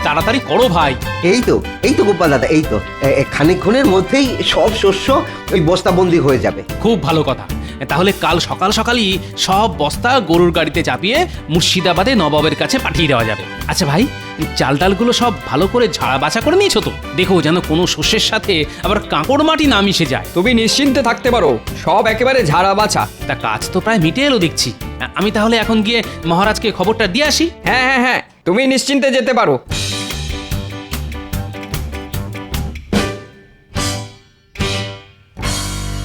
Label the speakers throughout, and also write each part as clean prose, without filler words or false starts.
Speaker 1: তাড়াতাড়ি করো ভাই।
Speaker 2: এই তো গোপাল দাদা, এই তো খানিকক্ষণের মধ্যেই সব শস্য ওই বস্তাবন্দি হয়ে যাবে।
Speaker 1: খুব ভালো কথা। তাহলে কাল সকাল সকালই সব বস্তা গরুর গাড়িতে চাপিয়ে মুর্শিদাবাদে নবাবের কাছে পাঠিয়ে দেওয়া যাবে। আচ্ছা ভাই, চাল ডালগুলো সব ভালো করে ঝাড়া বাছা করে নিয়েছো তো? দেখো যেন কোনো শস্যের সাথে আবার কাঁকড় মাটি না মিশে যায়।
Speaker 3: তুমি নিশ্চিন্তে থাকতে পারো, সব একেবারে ঝাড়া বাছা।
Speaker 1: তা কাজ তো প্রায় মিটে এলো দেখছি। আমি তাহলে এখন গিয়ে মহারাজকে খবরটা দিয়ে আসি।
Speaker 3: হ্যাঁ হ্যাঁ হ্যাঁ, তুমি নিশ্চিন্তে যেতে পারো।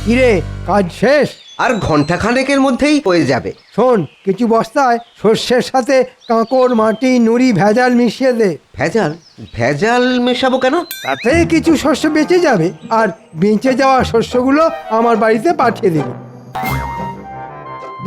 Speaker 4: কিরে, কাজ শেষ?
Speaker 2: আর ঘন্টাখানেকের মধ্যেই হয়ে যাবে।
Speaker 4: শোন, কিছু বস্তায় শস্যের সাথে কাঁকড় মাটি নুড়ি ভেজাল মিশিয়ে দে।
Speaker 2: ভেজাল? ভেজাল মেশাবো কেন?
Speaker 4: তাতে কিছু শস্য বেঁচে যাবে, আর বেঁচে যাওয়া শস্যগুলো আমার বাড়িতে পাঠিয়ে দিবি।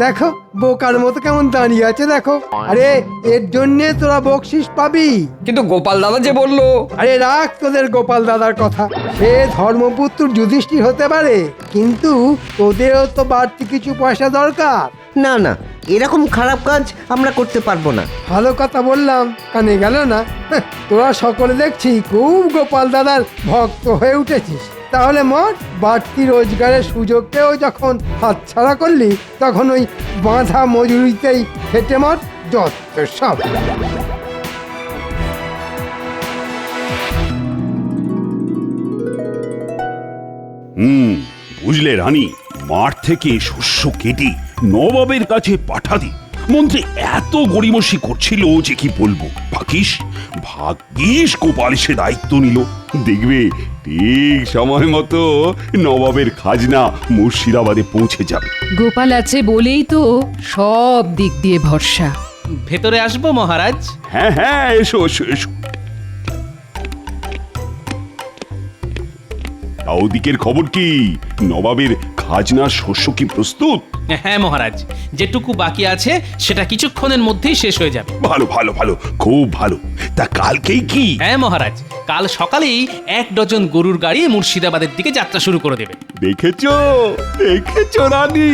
Speaker 4: দেখো বোকার মতো কেমন দাঁড়িয়ে আছে দেখো। আরে এর জন্যে তোরা বকশিস পাবি।
Speaker 3: কিন্তু গোপাল দাদা যে বললো।
Speaker 4: আরে রাখ তোদের গোপাল দাদার কথা। সে ধর্মপুত্র যুধিষ্ঠির হতে পারে, কিন্তু তোদেরও তো বাড়তি কিছু পয়সা দরকার।
Speaker 2: না না, এরকম খারাপ কাজ আমরা করতে পারবো না।
Speaker 4: ভালো কথা বললাম, কানে গেল না? তোরা সকলে দেখছি খুব গোপাল দাদার ভক্ত হয়ে উঠেছিস। তাহলে মোট বাড়তি রোজগারের সুযোগকেও যখন হাতছাড়া করলি, তখন ওই বাঁধা মজুরিতেই খেটে মর যত সব।
Speaker 5: বুঝলে রানী, মাঠ থেকে শস্য কেটে নবাবের কাছে পাঠাতে মন্ত্রী এত গড়িমসি করছিল যে কি বলবো। ভাগ্যিস গোপাল সে দায়িত্ব নিল। দেখবে ঠিক সময় মতো নবাবের খাজনা মুর্শিদাবাদে পৌঁছে যাবে।
Speaker 6: গোপাল আছে বলেই তো সব দিক দিয়ে ভরসা।
Speaker 1: ভেতরে আসবো মহারাজ?
Speaker 5: হ্যাঁ হ্যাঁ, এসো এসো এসো। তা ওদিকের খবর কি? নবাবের খাজনার শস্য কি প্রস্তুত?
Speaker 1: হ্যাঁ মহারাজ, যেটুকু বাকি আছে সেটা কিছুক্ষণের মধ্যেই শেষ হয়ে যাবে।
Speaker 5: ভালো ভালো ভালো, খুব ভালো। তা কালকেই কি?
Speaker 1: হ্যাঁ মহারাজ, কাল সকালেই 1 ডজন গরুর গাড়ি মুর্শিদাবাদের দিকে যাত্রা শুরু করে দেবে।
Speaker 5: দেখেছো দেখেছো রানী,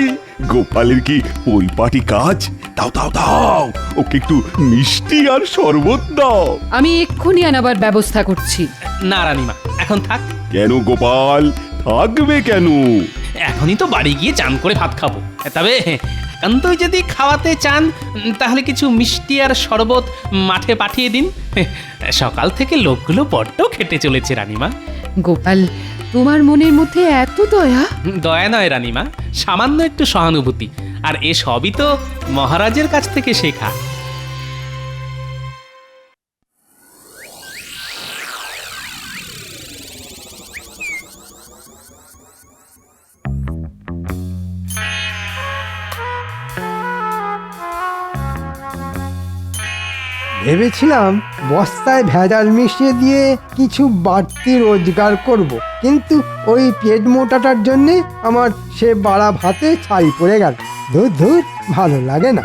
Speaker 5: গোপালের কি পরিপাটি কাজ। দাও দাও দাও, ওকে একটু মিষ্টি আর শরবত দাও।
Speaker 6: আমি এক্ষুনি আনাবার ব্যবস্থা করছি।
Speaker 1: না রানীমা, এখন থাক।
Speaker 5: কেন গোপাল, থাকবে কেন?
Speaker 1: এখনই তো বাড়ি গিয়ে চান করে ভাত খাবো। তবে একান্তই যদি খাওয়াতে চান, তাহলে কিছু মিষ্টি আর শরবত মাঠে পাঠিয়ে দিন। সকাল থেকে লোকগুলো বড্ড খেটে চলেছে রানীমা।
Speaker 6: গোপাল, তোমার মনের মধ্যে এত দয়া?
Speaker 1: দয়া নয় রানীমা, সামান্য একটু সহানুভূতি। আর এ সবই তো মহারাজের কাছ থেকে শেখা।
Speaker 4: ভেবেছিলাম বস্তায় ভেজাল মিশিয়ে দিয়ে কিছু বাড়তি রোজগার করব, কিন্তু ওই পেট মোটাটার জন্যে আমার সে বাড়া ভাতে ছাই পড়ে গেল। ধুর ধুর, ভালো লাগে না।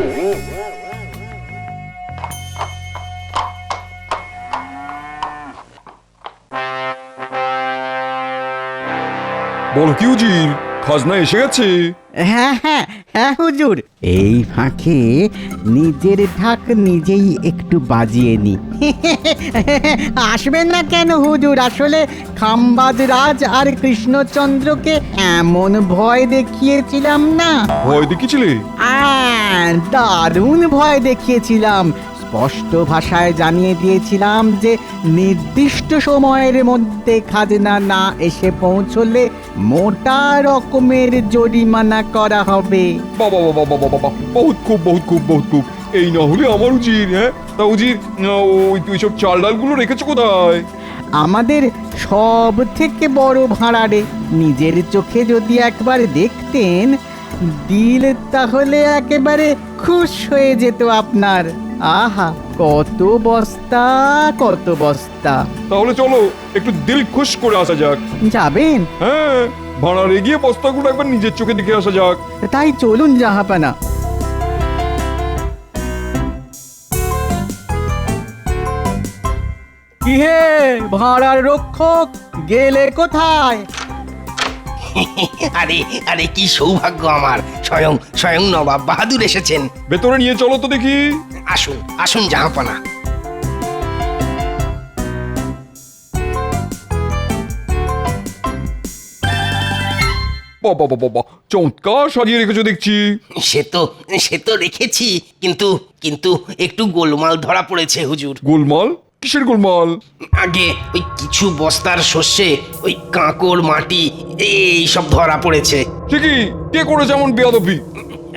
Speaker 7: বল কি উজির, খাজনা এসে গেছে?
Speaker 8: হ্যাঁ হ্যাঁ হ্যাঁ হুজুর, এই ফাঁকে নিজের ঢাক নিজেই একটু বাজিয়ে নি। আসবেন না কেন হুজুর? আসলে খাম্বাজ রাজ আর কৃষ্ণচন্দ্রকে এমন ভয় দেখিয়েছিলাম না।
Speaker 7: ভয় দেখিয়েছিলে?
Speaker 8: দারুণ ভয় দেখিয়েছিলাম। স্পষ্ট ভাষায় জানিয়ে দিয়েছিলাম যে নির্দিষ্ট সময়ের মধ্যে খাজনা না এসে পৌঁছলে মোটা রকমের জরিমানা করা হবে।
Speaker 7: বাবা বাবা বাবা বাবা, বহুত খুব বহুত খুব বহুত খুব। এই না হলে আমার উজির। হ্যাঁ তা উজির, ওই তুই সব চাল ডালগুলো রেখেছো কোথায়?
Speaker 8: আমাদের সব থেকে বড় ভাড়ারে। নিজের চোখে যদি একবার দেখতেন দিল, তাহলে একেবারে খুশ হয়ে যেত আপনার। আহা, কত বস্তা কত বস্তা।
Speaker 7: তাহলে চলো একটু দিল খুশ করে আসা যাক।
Speaker 8: যাবেন?
Speaker 7: হ্যাঁ, ভাড়ারে গিয়ে বস্তাগুলো একবার নিজের চোখে দেখে আসা যাক।
Speaker 8: তাই চলুন জাহাপানা। কি হে ভাড়ার রক্ষক, গেলে কোথায়?
Speaker 9: আরে আরে, কি সৌভাগ্য আমার! স্বয়ং স্বয়ং নবাব বাহাদুর এসেছেন।
Speaker 7: ভেতরে নিয়ে চলো তো দেখি।
Speaker 9: আসুন আসুন জাহাপনা।
Speaker 7: বাবা বাবা বাবা, চমৎকার সাজিয়ে রেখেছো দেখছি।
Speaker 9: সে তো রেখেছি, কিন্তু কিন্তু একটু গোলমাল ধরা পড়েছে হুজুর।
Speaker 7: গোলমাল? কিসের গোলমাল?
Speaker 9: আগে ওই কিছু বস্তার শস্যে ওই কাঁকড় মাটি এই সব ধরা পড়েছে।
Speaker 7: ঠিকই, কে করেছে এমন বেয়াদবি?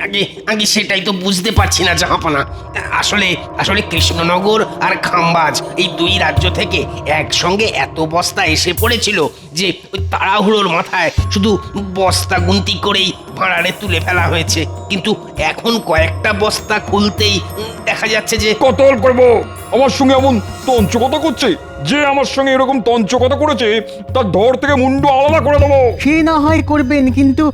Speaker 9: আগে আগে সেটাই তো বুঝতে পারছি না জাহাপানা। আসলে আসলে কৃষ্ণনগর আর খাম্বাজ এই দুই রাজ্য থেকে একসঙ্গে এত বস্তা এসে পড়েছিল যে ওই তাড়াহুড়োর মাথায় শুধু বস্তা গুনতি করেই ভাঁড়ারে তুলে ফেলা হয়েছে। কিন্তু এখন কয়েকটা বস্তা খুলতেই দেখা যাচ্ছে যে
Speaker 7: কতল করবো? আমার সঙ্গে এমন তঞ্চকতা করছে, যে আমার সঙ্গে এরকম তঞ্চকতা করেছে তার ধর থেকে মুন্ডু আলাদা করে দেবো।
Speaker 8: সে না হয় করবেন, কিন্তু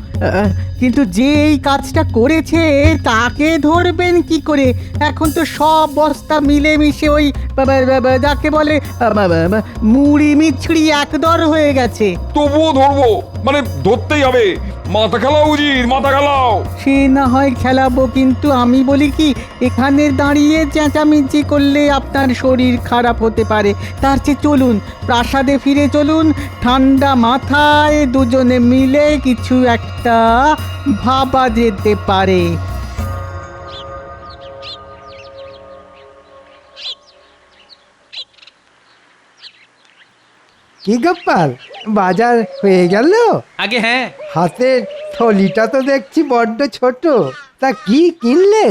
Speaker 8: কিন্তু যে এই কাজটা করেছে তাকে ধরবেন কি করে? এখন তো সব বস্তা মিলেমিশে ওই যাকে বলে মুড়ি মিছড়ি একদর হয়ে গেছে।
Speaker 7: তবুও ধরবো, মানে ধরতেই হবে। মাথা খেলাও উজির, মাথা খেলাও।
Speaker 8: সে না হয় খেলাবো, কিন্তু আমি বলি কি, এখানে দাঁড়িয়ে চেঁচামেচি করলে আপনার শরীর খারাপ হতে পারে। তার চেয়ে চলুন প্রাসাদে ফিরে চলুন, ঠান্ডা মাথায় দুজনে মিলে কিছু একটা ভাবা যেতে পারে।
Speaker 4: কি গোপাল, বাজার হয়ে গেল?
Speaker 1: আগে হ্যাঁ,
Speaker 4: হাতের থলিটা তো দেখছি বড্ড ছোট, তা কি কিনলে?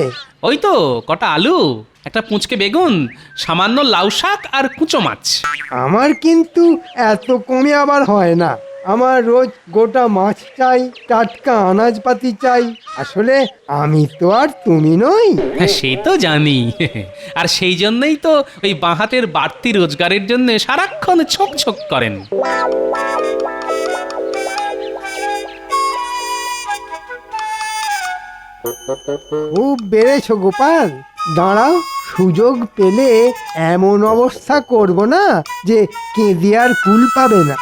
Speaker 1: ওই তো কটা আলু, একটা পুঁচকে বেগুন, সামান্য লাউ শাক আর কুচো মাছ।
Speaker 4: আমার কিন্তু এত কমে আবার হয় না। আমার রোজ গোটা মাছ চাই, টাটকা আনাজপাতি চাই। আসলে আমি তো আর তুমি নই।
Speaker 1: হ্যাঁ সে তো জানি, আর সেই জন্যই তো ওই বাঁ হাতের বাড়তি রোজগারের জন্য সারাক্ষণ ছোক ছোক করেন।
Speaker 4: খুব বেড়েছো গোপাল, দাঁড়াও, সুযোগ পেলে এমন অবস্থা করব না যে কেঁদে আর কুল পাবে না।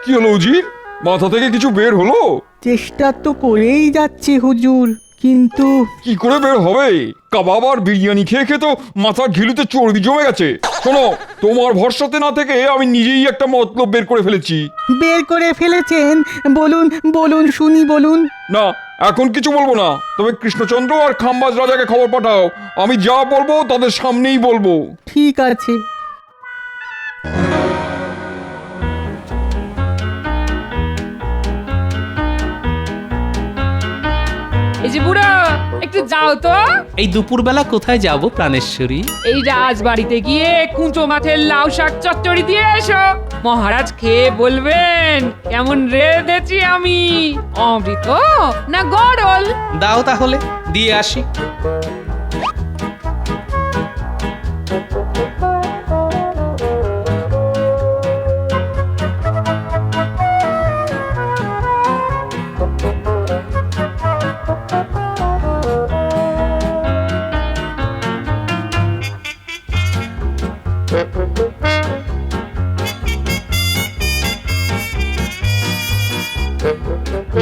Speaker 7: কি হলো উজির, মাথা থেকে কিছু বের হলো?
Speaker 8: চেষ্টা তো করেই যাচ্ছি হুজুর, কিন্তু
Speaker 7: কি করে বের হবে? কাবাব আর বিরিয়ানি খেয়ে খেয়ে তো মাথার ঘিলুতে চর্বি জমে গেছে। শোনো, তোমার ভরসাতে না থেকে আমি নিজেই একটা মতলব বের করে ফেলেছি।
Speaker 8: বের করে ফেলেছেন? বলুন বলুন শুনি, বলুন।
Speaker 7: না, এখন কিছু বলবো না, তবে কৃষ্ণচন্দ্র আর খাম্বাজ রাজাকে খবর পাঠাও। আমি যা বলবো তাদের সামনেই বলবো।
Speaker 8: ঠিক আছে।
Speaker 6: এই যে বুড়ো, একটু যাও তো।
Speaker 1: এই দুপুরবেলা কোথায় যাব প্রাণেশ্বরী?
Speaker 6: এই রাজবাড়িতে গিয়ে কুঁচো মাছের লাউ শাক চচ্চড়ি দিয়ে এসো। মহারাজ খেয়ে বলবেন কেমন রেঁধেছি আমি, অমৃত না গড়ল।
Speaker 1: দাও তাহলে, দিয়ে আসি।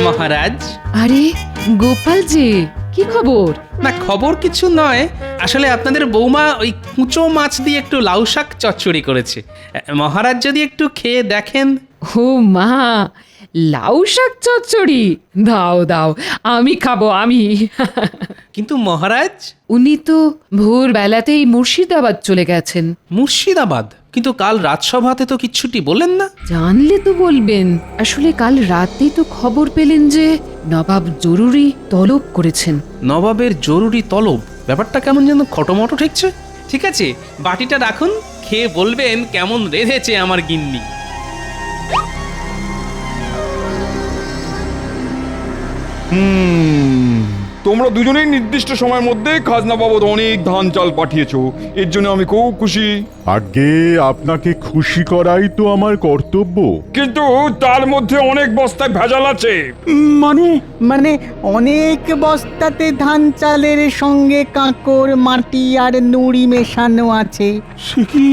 Speaker 1: মহারাজ।
Speaker 6: আরে গোপাল যে, কি খবর?
Speaker 1: না খবর কিছু নয়, আসলে আপনাদের বৌমা ওই কুঁচো মাছ দিয়ে একটু লাউ শাক চচ্চড়ি করেছে। মহারাজ যদি একটু খেয়ে দেখেন।
Speaker 6: ও মা, লাউ শাক চচ্চড়ি দাও দাও, আমি খাবো আমি।
Speaker 1: কিন্তু মহারাজ।
Speaker 6: উনি তো ভোরবেলাতেই মুর্শিদাবাদ চলে গেছেন।
Speaker 1: মুর্শিদাবাদ? কিন্তু কাল রাজসভাতে তো কিচ্ছুটি বললেন না।
Speaker 6: জানলে তো বলবেন। আসলে কাল রাতেই তো খবর পেলেন যে নবাব জরুরি তলব করেছেন।
Speaker 1: নবাবের জরুরি তলব? ব্যাপারটা কেমন যেন খটোমটো ঠেকছে। ঠিক আছে, বাটিটা রাখুন, খেয়ে বলবেন কেমন রেঁধেছে আমার গিন্নি।
Speaker 7: তোমরা দুজনেই নির্দিষ্ট সময়ের মধ্যে খাজনা বাবদ অনেক ধান চাল পাঠিয়েছো, এর জন্য আমি খুব খুশি।
Speaker 5: আগে আপনাকে খুশি করাই তো আমার কর্তব্য।
Speaker 7: কিন্তু তার মধ্যে অনেক বস্তায় ভেজাল আছে।
Speaker 8: মানে অনেক বস্তাতে ধান চালের সঙ্গে কাঁকড় মাটি আর নুড়ি মেশানো আছে।
Speaker 5: সে কি?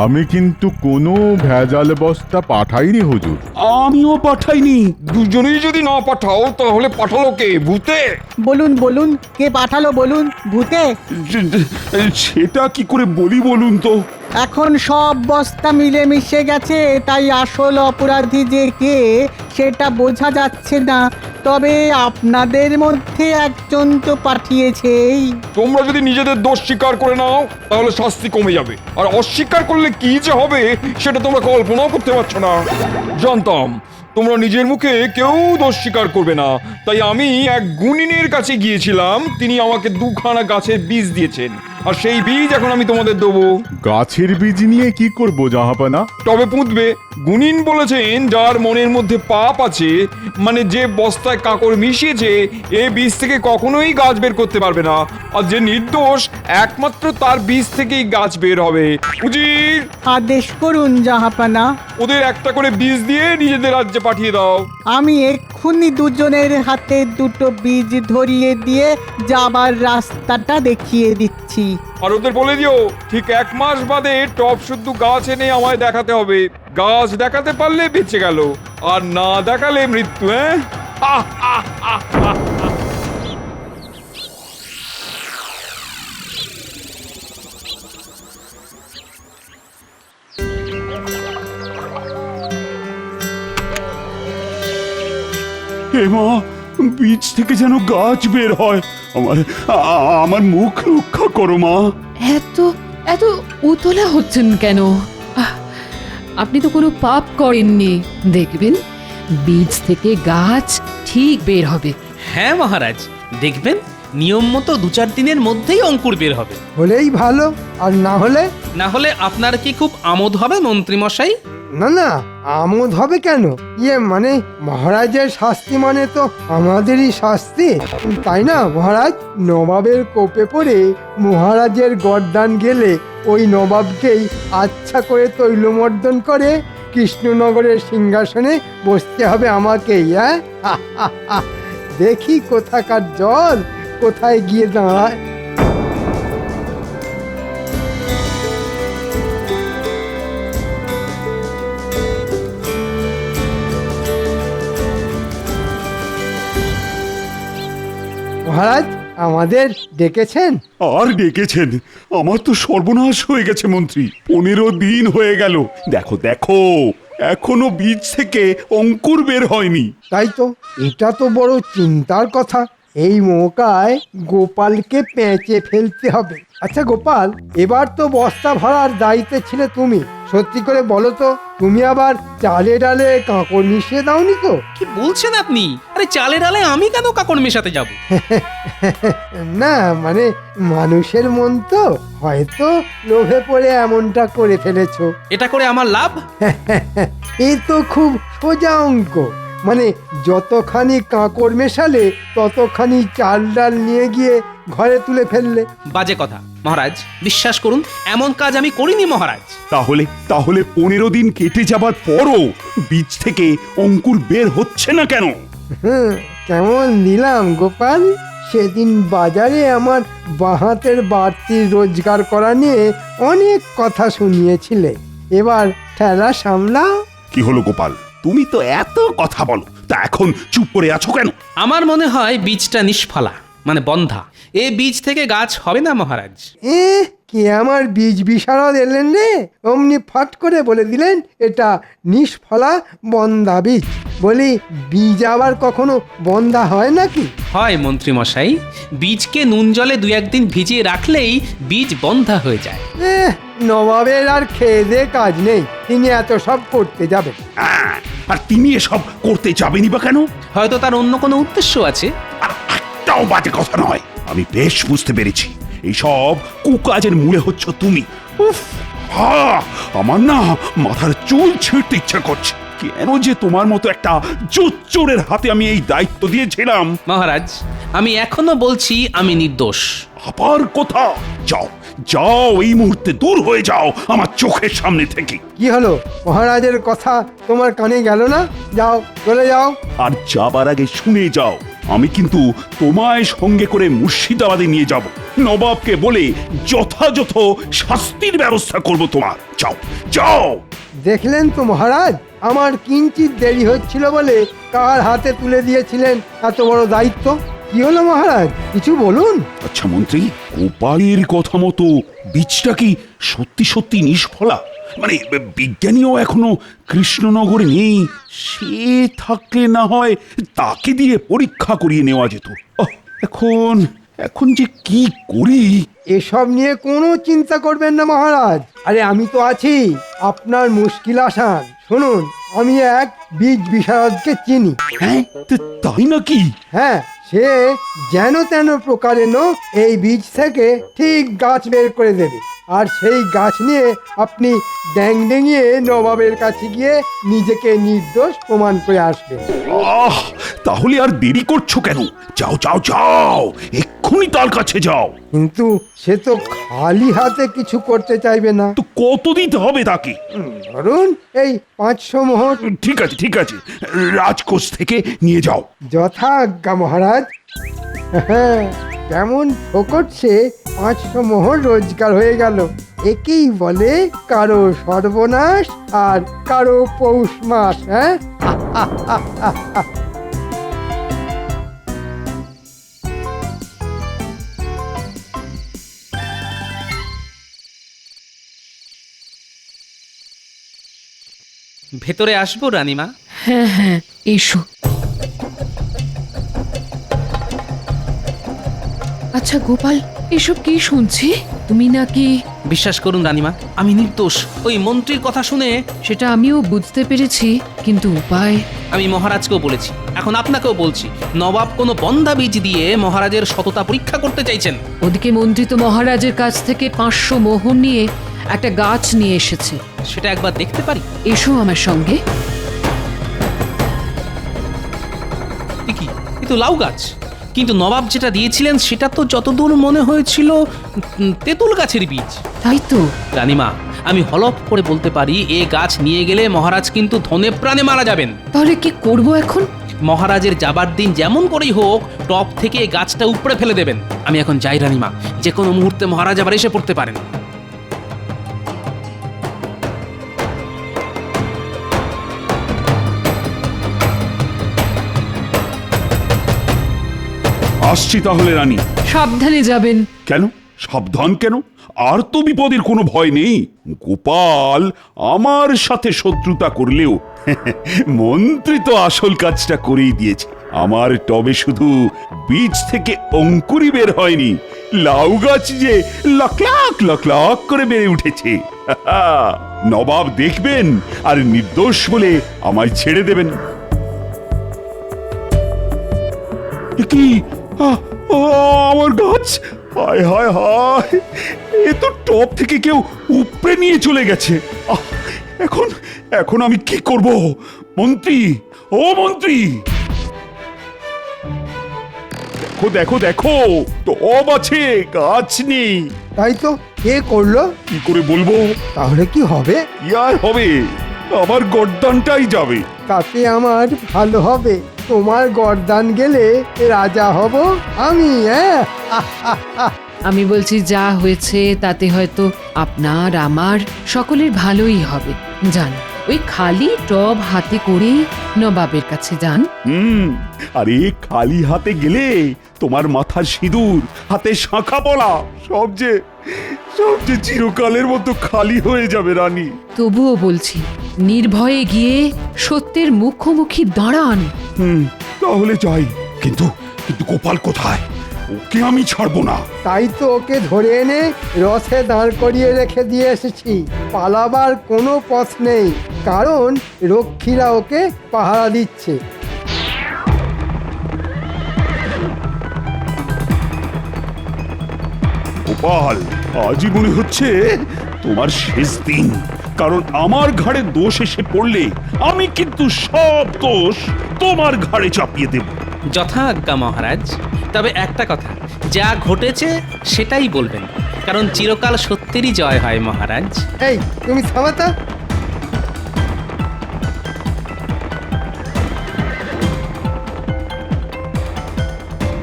Speaker 5: আমি কিন্তু কোনো ভেজাল বস্তা পাঠাইনি হুজুর।
Speaker 7: আমিও পাঠাইনি। দুজনেই যদি না পাঠাও তাহলে পাঠালো কে? ভূতে?
Speaker 8: বলুন বলুন বলুন, কে পাঠালো বলুন? ভূতে?
Speaker 5: সেটা কি করে বলি বলুন তো?
Speaker 8: এখন সব বস্তা মিলেমিশে গেছে, তাই আসল অপরাধী যে কে সেটা বোঝা যাচ্ছে না। তবে আপনাদের মধ্যে একজন তো পাঠিয়েছেই।
Speaker 7: তোমরা যদি নিজেদের দোষ স্বীকার করে নাও তাহলে শাস্তি কমে যাবে, আর অস্বীকার করলে কি যে হবে সেটা তোমরা কল্পনাও করতে পারছো না। জানতাম তোমরা নিজের মুখে কেউ দোষ স্বীকার করবে না, তাই আমি এক গুণিনের কাছে গিয়েছিলাম। তিনি আমাকে 2খানা গাছের বীজ দিয়েছেন, আর সেই বীজ এখন আমি তোমাদের দেবো।
Speaker 5: গাছের বীজ নিয়ে কি করব জাহাপানা?
Speaker 7: তবে পুঁতবে। গুণিন বলেছেন যার মনের মধ্যে পাপ আছে, মানে যে বস্তায় কাকড় মিশিয়েছে, এই বীজ থেকে কখনোই গাছ বের করতে পারবে না। আর যে নির্দোষ, একমাত্র তার বীজ থেকেই গাছ বের হবে। উজির,
Speaker 8: আদেশ করুন জাহাপানা।
Speaker 7: ওদের একটা করে বীজ দিয়ে নিজেদের রাজ্যে পাঠিয়ে দাও।
Speaker 8: আমি এক্ষুনি দুজনের হাতে 2টো বীজ ধরিয়ে দিয়ে যাবার রাস্তাটা দেখিয়ে দিচ্ছি।
Speaker 7: আর ওদের বলে দিও ঠিক 1 মাস বাদে টপ শুদ্ধ গাছ এনে আমায় দেখাতে হবে। গাছ দেখাতে পারলে বেঁচে গেল, আর না দেখালে মৃত্যু।
Speaker 5: হে মা, বীজ থেকে যেন গাছ বের হয়। আমার মুখ রক্ষা করো মা।
Speaker 10: এত এত উতলা হচ্ছেন কেন? আহ, আপনি তো কোনো পাপ করেননি। দেখবেন বীজ থেকে গাছ ঠিক বের হবে।
Speaker 1: হ্যাঁ মহারাজ, দেখবেন নিয়ম মতো 2-4 দিনের মধ্যেই অঙ্কুর বের হবে।
Speaker 4: হলেই ভালো, আর না হলে?
Speaker 1: না হলে আপনার কি খুব আমোদ হবে মন্ত্রী মশাই?
Speaker 4: না না, আমোদ হবে কেন? মানে মহারাজের শাস্তি মানে তো আমাদেরই শাস্তি, তাই না মহারাজ? নবাবের কোপে পড়ে মহারাজের গর্দান গেলে ওই নবাবকেই আচ্ছা করে তৈলমর্দন করে কৃষ্ণনগরের সিংহাসনে বসতে হবে আমাকেই। হ্যাঁ, দেখি কোথাকার জল কোথায় গিয়ে দাঁড়ায়। মহারাজ, আমাদের ডেকেছেন?
Speaker 5: আর ডেকেছেন? আমার তো সর্বনাশ হয়ে গেছে মন্ত্রী। 15 দিন হয়ে গেল। দেখো দেখো, এখনো বীজ থেকে অঙ্কুর বের হয়নি।
Speaker 4: তাই তো, এটা তো বড় চিন্তার কথা। এই মৌকায় গোপালকে পেঁচে ফেলতে হবে। আচ্ছা গোপাল, এবার তো বস্তা ভরার দায়িত্বে ছিলে তুমি। সত্যি করে বলো তো, তুমি আবার চালে ডালে কাঁকড় মিশিয়ে দাওনি তো?
Speaker 1: কি বলছেন আপনি? আরে চালে ডালে আমি কেন কাকড় মেশাতে যাব?
Speaker 4: না মানে মানুষের মন তো, হয়তো লোভে পড়ে এমনটা করে ফেলেছো।
Speaker 1: এটা করে আমার লাভ?
Speaker 4: এ তো খুব সোজা অঙ্ক। মানে যতখানি কাঁকড় মেশালে ততখানি চাল ডাল নিয়ে গিয়ে ঘরে তুলে ফেললে।
Speaker 1: বাজে কথা মহারাজ, বিশ্বাস করুন এমন কাজ আমি করিনি মহারাজ।
Speaker 5: তাহলে 15 দিন কেটে যাবার পরও বীজ থেকে অঙ্কুর বের হচ্ছে না কেন?
Speaker 4: কেমন দিলাম গোপাল? সেদিন বাজারে আমার বাহাতের বাড়তি রোজগার করা নিয়ে অনেক কথা শুনিয়েছিলে। এবার ঠেলা সামলাও।
Speaker 5: কি হলো গোপাল, তুমি তো এত কথা বলো, তা এখন চুপ করে আছো কেন?
Speaker 1: আমার মনে হয় বীজটা নিষ্ফলা, মানে বন্ধা। এই বীজ থেকে গাছ হবে না মহারাজ।
Speaker 4: কে আমার বীজ বিশারদ এলেন রে? অমনি ফট করে বলে দিলেন এটা নিষ্ফলা বন্ধা বীজ। বলি, বীজ আবার কখনো বন্ধা হয় নাকি?
Speaker 1: হয় মন্ত্রী মশাই, বীজকে নুন জলে 2-1 দিন ভিজিয়ে রাখলেই বীজ বন্ধা হয়ে যায়।
Speaker 4: নবাবের আর খেয়ে দে কাজ নেই, তিনি এত সব করতে যাবেন।
Speaker 5: আর তিনি এসব করতে যাবেনি বা কেন?
Speaker 1: হয়তো তার অন্য কোনো উদ্দেশ্য আছে।
Speaker 5: আর একটাও বাজে কথা নয়, আমি বেশ বুঝতে পেরেছি। এইসব কুকাজের মূলে হচ্ছে তুমি। উফ, আমার না মাথার চুল ছিঁড়তে ইচ্ছা করছে। কেন যে তোমার মতো একটা জোচ্চোরের হাতে আমি এই দায়িত্ব দিয়েছিলাম।
Speaker 1: মহারাজ, আমি এখনো বলছি আমি নির্দোষ।
Speaker 5: আবার কোথা? যাও যাও, এই মুহূর্তে দূর হয়ে যাও আমার চোখের সামনে থেকে।
Speaker 4: কি হলো, মহারাজের কথা তোমার কানে গেল না? যাও, চলে যাও।
Speaker 5: আর যাবার আগে শুনে যাও, আমি কিন্তু তোমায় সঙ্গে করে মুর্শিদাবাদে নিয়ে যাব। নবাবকে বলে যথাযথ শাস্তির ব্যবস্থা করব তোমার। যাও যাও।
Speaker 4: দেখলেন তো মহারাজ, আমার কিঞ্চিত দেরি হচ্ছিল বলে কার হাতে তুলে দিয়েছিলেন এত বড় দায়িত্ব। কি হলো মহারাজ, কিছু বলুন।
Speaker 5: আচ্ছা মন্ত্রী, গোপালের কথা মতো বীজটা কি সত্যি সত্যি নিষ্ফলা? মানে বিজ্ঞানীও এখনো কৃষ্ণনগরে নেই। সে থাকলে না হয় তাকে দিয়ে পরীক্ষা করিয়ে নেওয়া যেত। এখন এখন যে কি করি?
Speaker 4: এসব নিয়ে কোনো চিন্তা করবেন না মহারাজ, আরে আমি তো আছি, আপনার মুশকিল আসান। শুনুন, আমি এক বীজ বিশারদকে চিনি।
Speaker 5: হ্যাঁ, তাই নাকি?
Speaker 4: হ্যাঁ, সে যেন তেন প্রকারেণ এই বীজ থেকে ঠিক গাছ বের করে দেবে, আর সেই গাছ নিয়ে আপনি ড্যাং ডেঙিয়ে নবাবের কাছে গিয়ে নিজেকে নির্দোষ প্রমাণ করে আসবেন।
Speaker 5: তাহলে আর দেরি করছো কেন? যাও যাও যাও, এক্ষুনি তার কাছে যাও।
Speaker 4: কিন্তু সে তো খালি হাতে কিছু করতে চাইবে না।
Speaker 5: তো কত দিতে হবে তাকে?
Speaker 4: ধরুন এই 500 মোহর।
Speaker 5: ঠিক আছে ঠিক আছে, রাজকোষ থেকে নিয়ে যাও।
Speaker 4: যথাজ্ঞা মহারাজ। হ্যাঁ, কেমন ঠোকরছে, 500 মোহর রোজগার হয়ে গেল। একেই বলে কারো সর্বনাশ আর কারো পৌষ মাস। হ্যাঁ,
Speaker 1: ভেতরে আসবো রানীমা?
Speaker 10: হ্যাঁ হ্যাঁ, এসো। আচ্ছা গোপাল, এসব কি শুনছি? তুমি নাকি?
Speaker 1: বিশ্বাস করুন রানীমা, আমি নির্দোষ। ওই মন্ত্রীর কথা শুনে
Speaker 10: সেটা আমিও বুঝতে পেরেছি, কিন্তু উপায়?
Speaker 1: আমি মহারাজকেও বলেছি, এখন আপনাকেও বলছি, নবাব কোনো বন্ধা বীজ দিয়ে মহারাজের সততা পরীক্ষা করতে চাইছেন।
Speaker 10: ওদিকে মন্ত্রী তো মহারাজের কাছ থেকে 500 মোহর নিয়ে একটা গাছ নিয়ে এসেছে।
Speaker 1: সেটা একবার দেখতে পারি?
Speaker 10: এসো আমার সঙ্গে।
Speaker 1: কি, কিন্তু লাউ গাছ। কিন্তু নবাব যেটা দিয়েছিলেন সেটা তো যতদূর মনে হয়েছিল তেঁতুল গাছের বীজ।
Speaker 10: তাই তো
Speaker 1: রানীমা, আমি হলফ করে বলতে পারি এ গাছ নিয়ে গেলে মহারাজ কিন্তু ধনে প্রাণে মারা যাবেন।
Speaker 10: তাহলে কি করব এখন?
Speaker 1: মহারাজের যাবার দিন যেমন করেই হোক টপ থেকে এই গাছটা উপড়ে ফেলে দেবেন। আমি এখন যাই রানীমা, যে কোনো মুহূর্তে মহারাজ আবার এসে পড়তে পারেন।
Speaker 5: আসছি তাহলে রানী।
Speaker 10: সাবধানে যাবেন।
Speaker 5: কেন সাবধান কেন? আর তো বিপদের কোনো ভয় নেই। গোপাল আমার সাথে শত্রুতা করলেও মন্ত্রী তো আসল কাজটা করেই দিয়েছে। আমার টবে শুধু বীজ থেকে অঙ্কুরি বের হয়নি, লাউ গাছ যে লাখ লাখ লাখ লাখ করে বেড়ে উঠেছে। নবাব দেখবেন আর নির্দোষ বলে আমায় ছেড়ে দেবেন। কি আমার গাছ? হায় হায় হায়, এ তো টপ থেকে কেউ উপড়ে নিয়ে চলে গেছে। এখন এখন আমি কি করব? মন্ত্রী, ও মন্ত্রী, দেখো দেখো দেখো, টব আছে, গাছ নেই।
Speaker 4: তাই তো, কে করলো?
Speaker 5: কি করে বলবো?
Speaker 4: তাহলে কি হবে?
Speaker 5: কি আর হবে, আমার গর্দানটাই যাবে।
Speaker 4: তাতে আমার ভালো হবে, তোমার গর্দান গেলে রাজা হব আমি। হ্যাঁ,
Speaker 10: আমি বলছি যা হয়েছে তাতে হয়তো আপনার আমার সকলের ভালোই হবে। যান, ওই খালি টব হাতে করে নবাবের কাছে যান।
Speaker 5: আরে খালি হাতে গেলে তোমার মাথার সিঁদুর, হাতে শাঁখা পলা সব যে চিরকালের মতো খালি হয়ে যাবে রানী।
Speaker 10: তবুও বলছি, নির্ভয়ে গিয়ে সত্যের মুখোমুখি দাঁড়ান।
Speaker 5: তাহলে যাই। কিন্তু কিন্তু গোপাল কোথায়? ওকে আমি ছাড়বো না।
Speaker 4: তাই তো ওকে ধরে এনে রথে দাঁড় করিয়ে রেখে দিয়ে এসেছি। পালাবার কোনো পথ নেই, কারণ রক্ষীরা ওকে পাহারা দিচ্ছে।
Speaker 5: গোপাল, আজই মনে হচ্ছে তোমার শেষ দিন, কারণ আমার ঘাড়ে দোষ এসে পড়লে আমি কিন্তু সব দোষ তোমার ঘাড়ে চাপিয়ে দেব।
Speaker 1: যথাজ্ঞা মহারাজ। তবে একটা কথা, যা ঘটেছে সেটাই বলবেন, কারণ চিরকাল সত্যেরই জয় হয় মহারাজ।
Speaker 4: এই তুমি থামাতা।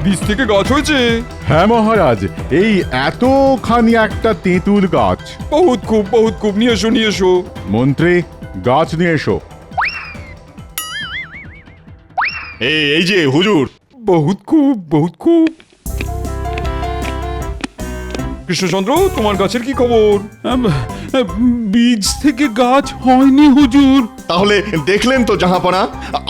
Speaker 7: বীজ থেকে গাছ হয়েছে।
Speaker 11: হ্যাঁ মহারাজ, এই এতখানি একটা তেঁতুল গাছ।
Speaker 7: বহুত খুব নিয়ে এসো নিয়ে এসো।
Speaker 11: মন্ত্রী, গাছ নিয়ে এসো।
Speaker 5: এই যে হুজুর।
Speaker 7: বহুত খুব বহুত খুব। কৃষ্ণচন্দ্র, তোমার গাছের কি খবর?
Speaker 5: বীজ থেকে গাছ হয়নি হুজুর।
Speaker 12: তাহলে দেখলেন তো জাহাপনা,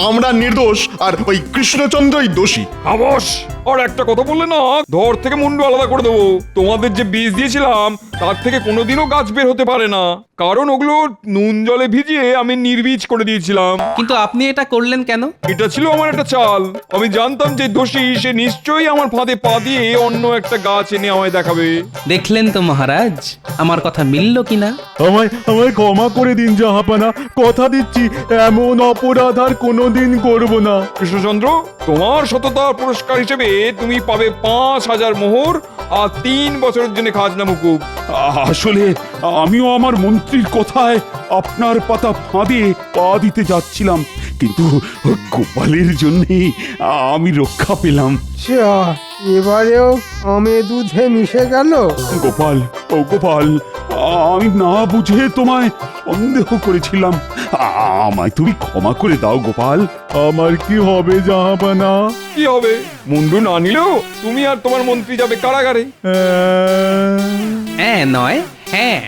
Speaker 12: আমরা নির্দোষ আর ওই কৃষ্ণচন্দ্রই দোষী।
Speaker 7: খামোশ! আর একটা কথা বললে না, ধর থেকে মুন্ডু আলাদা করে দেবো। তোমাদের যে বীজ দিয়েছিলাম তার থেকে কোনোদিনও গাছ বের হতে পারে না, কারণ ওগুলো নুন জলে ভিজিয়ে আমি নির্বীজ করে দিয়েছিলাম।
Speaker 1: কিন্তু আপনি এটা করলেন কেন?
Speaker 7: এটা ছিল আমার একটা চাল। আমি জানতাম যে দোষী সে নিশ্চয়ই আমার ফাঁদে পা দিয়ে অন্য একটা গাছ এনে আমায় দেখাবে।
Speaker 1: দেখলেন তো মহারাজ, আমার কথা মিলল কিনা?
Speaker 11: আমায় ক্ষমা করে দিন জাহাপানা, কথা দিচ্ছি এমন অপরাধ আর কোনোদিন করব না।
Speaker 7: কৃষ্ণচন্দ্র, তোমার সততার পুরস্কার হিসেবে তুমি পাবে ৫,০০০ মোহর আর ৩ বছরের জন্য খাজনা মুকুব।
Speaker 5: আসলে আমিও আমার মন্ত্রীর কথায় আপনার পাতা ফাঁদে পা দিতে যাচ্ছিলাম, কিন্তু গোপালের জন্যে আমি রক্ষা পেলাম।
Speaker 4: যা, এবারেও আমে দুধে মিশে গেল।
Speaker 5: গোপাল, ও গোপাল, আমি না বুঝে তোমায় সন্দেহ করেছিলাম। আমায় তুমি ক্ষমা করে দাও গোপাল।
Speaker 11: আমার কি হবে জাহাপানা?
Speaker 7: কি হবে? মুন্ডু না নিলেও তুমি আর তোমার মন্ত্রী যাবে কারাগারে।
Speaker 1: হ্যাঁ নয় হ্যাঁ।